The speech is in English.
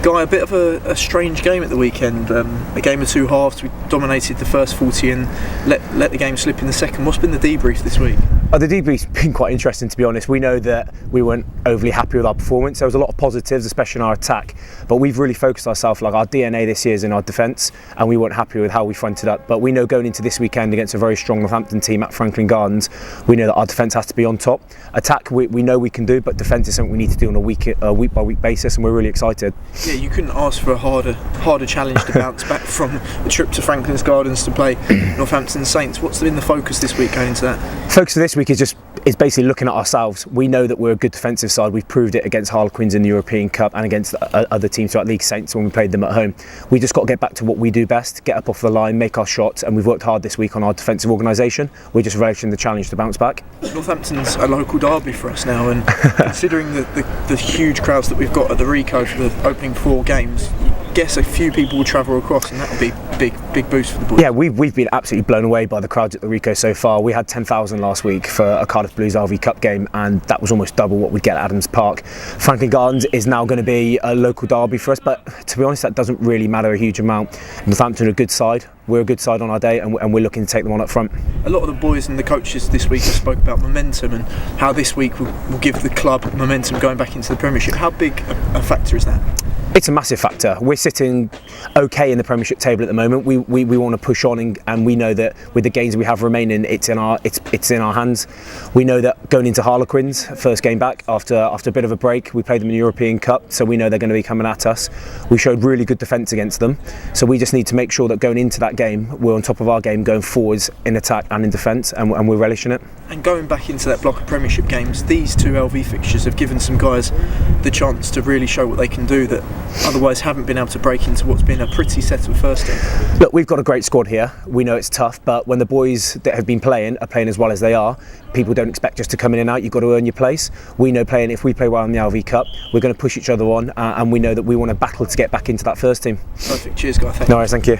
Guy, a bit of a strange game at the weekend. A game of two halves. We dominated the first 40 and let the game slip in the second. What's been the debrief this week? The debrief's been quite interesting, to be honest. We know that we weren't overly happy with our performance. There was a lot of positives, especially in our attack, but we've really focused ourselves, like our DNA this year is in our defence, and we weren't happy with how we fronted up. But we know going into this weekend against a very strong Northampton team at Franklin Gardens, we know that our defence has to be on top. Attack, we know we can do, but defence is something we need to do on a week by week basis, and we're really excited. Yeah, you couldn't ask for a harder challenge to bounce back from the trip to Franklin's Gardens to play Northampton Saints. What's been the focus this week going into that? Focus of this week is basically looking at ourselves. We know that we're a good defensive side. We've proved it against Harlequins in the European Cup and against other teams throughout League Saints when we played them at home. We just got to get back to what we do best, get up off the line, make our shots, and we've worked hard this week on our defensive organisation. We're just relishing the challenge to bounce back. Northampton's a local derby for us now, and considering the huge crowds that we've got at the Rico for the opening 4 games, I guess a few people will travel across, and that'll be a big boost for the boys. Yeah, we've been absolutely blown away by the crowds at the Rico so far. We had 10,000 last week for a Cardiff Blues RV Cup game, and that was almost double what we'd get at Adams Park. Franklin Gardens is now going to be a local derby for us, but to be honest, that doesn't really matter a huge amount. Northampton are a good side. We're a good side on our day, and we're looking to take them on up front. A lot of the boys and the coaches this week have spoke about momentum and how this week will give the club momentum going back into the Premiership. How big a factor is that? It's a massive factor. We're sitting okay in the Premiership table at the moment. We want to push on, and we know that with the gains we have remaining, it's in our hands. We know that going into Harlequins, first game back after a bit of a break, we played them in the European Cup, so we know they're going to be coming at us. We showed really good defence against them, so we just need to make sure that going into that game, we're on top of our game, going forwards in attack and in defence, and we're relishing it. And going back into that block of Premiership games, these 2 LV fixtures have given some guys the chance to really show what they can do that otherwise haven't been able to break into what's been a pretty settled first team. Look, we've got a great squad here. We know it's tough, but when the boys that have been playing are playing as well as they are, people don't expect just to come in and out. You've got to earn your place. We know if we play well in the LV Cup, we're going to push each other on, and we know that we want to battle to get back into that first team. Perfect. Cheers, guys. No worries, thank you.